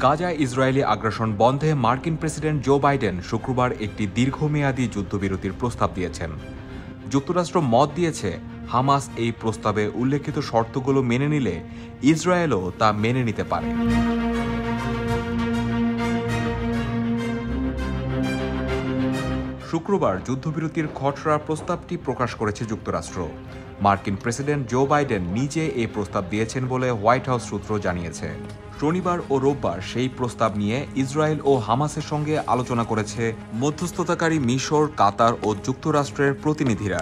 গাজায় ইসরায়েলি আগ্রাসন বন্ধে মার্কিন প্রেসিডেন্ট জো বাইডেন শুক্রবার একটি দীর্ঘমেয়াদী যুদ্ধবিরতির প্রস্তাব দিয়েছেন। যুক্তরাষ্ট্র মত দিয়েছে, হামাস এই প্রস্তাবে উল্লেখিত শর্তগুলো মেনে নিলে ইসরায়েলও তা মেনে নিতে পারে। শুক্রবার যুদ্ধবিরতির খসড়া প্রস্তাবটি প্রকাশ করেছে যুক্তরাষ্ট্র। মার্কিন প্রেসিডেন্ট জো বাইডেন নিজে এই প্রস্তাব দিয়েছেন বলে হোয়াইট হাউস সূত্র জানিয়েছে। শনিবার ও রোববার সেই প্রস্তাব নিয়ে ইসরায়েল ও হামাসের সঙ্গে আলোচনা করেছে মধ্যস্থতাকারী মিশর, কাতার ও যুক্তরাষ্ট্রের প্রতিনিধিরা।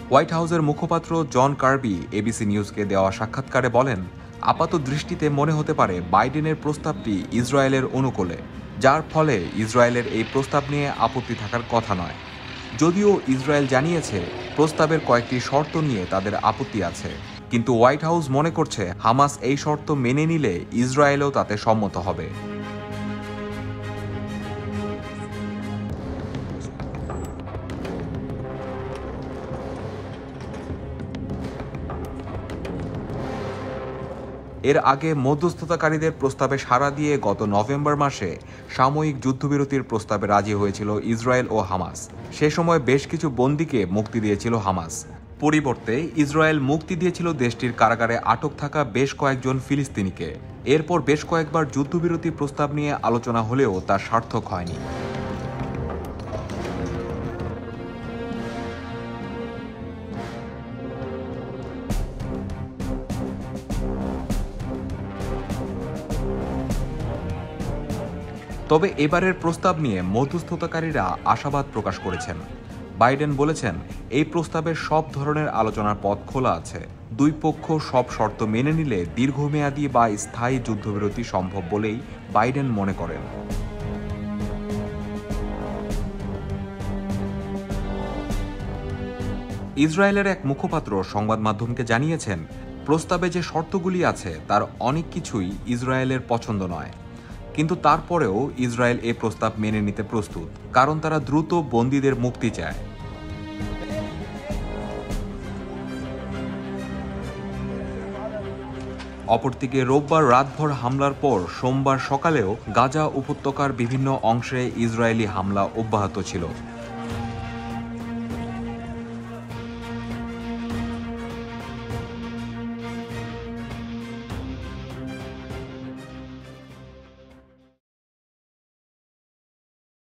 হোয়াইট হাউসের মুখপাত্র জন কার্বি এবিসি নিউজকে দেওয়া সাক্ষাৎকারে বলেন, আপাত দৃষ্টিতে মনে হতে পারে বাইডেনের প্রস্তাবটি ইসরায়েলের অনুকূলে, যার ফলে ইসরায়েলের এই প্রস্তাব নিয়ে আপত্তি থাকার কথা নয়। যদিও ইসরায়েল জানিয়েছে প্রস্তাবের কয়েকটি শর্ত নিয়ে তাদের আপত্তি আছে, কিন্তু হোয়াইট হাউস মনে করছে হামাস এই শর্ত মেনে নিলে ইসরায়েলও তাতে সম্মত হবে। এর আগে মধ্যস্থতাকারীদের প্রস্তাবে সাড়া দিয়ে গত নভেম্বর মাসে সাময়িক যুদ্ধবিরতির প্রস্তাবে রাজি হয়েছিল ইসরায়েল ও হামাস। সে সময় বেশ কিছু বন্দীকে মুক্তি দিয়েছিল হামাস। পরিবর্তে ইসরায়েল মুক্তি দিয়েছিল দেশটির কারাগারে আটক থাকা বেশ কয়েকজন ফিলিস্তিনিকে। এরপর বেশ কয়েকবার যুদ্ধবিরতি প্রস্তাব নিয়ে আলোচনা হলেও তা সার্থক হয়নি। তবে এবারের প্রস্তাব নিয়ে মধ্যস্থতাকারীরা আশাবাদ প্রকাশ করেছেন। বাইডেন বলেছেন, এই প্রস্তাবের সব ধরনের আলোচনার পথ খোলা আছে। দুই পক্ষ সব শর্ত মেনে নিলে দীর্ঘমেয়াদী বা স্থায়ী যুদ্ধবিরতি সম্ভব বলেই বাইডেন মনে করেন। ইসরায়েলের এক মুখপাত্র সংবাদ মাধ্যমকে জানিয়েছেন, প্রস্তাবে যে শর্তগুলি আছে তার অনেক কিছুই ইসরায়েলের পছন্দ নয়, কিন্তু তারপরেও ইসরায়েল এ প্রস্তাব মেনে নিতে প্রস্তুত, কারণ তারা দ্রুত বন্দীদের মুক্তি চায়। অপরদিকে রোববার রাতভর হামলার পর সোমবার সকালেও গাজা উপত্যকার বিভিন্ন অংশে ইসরায়েলি হামলা অব্যাহত ছিল।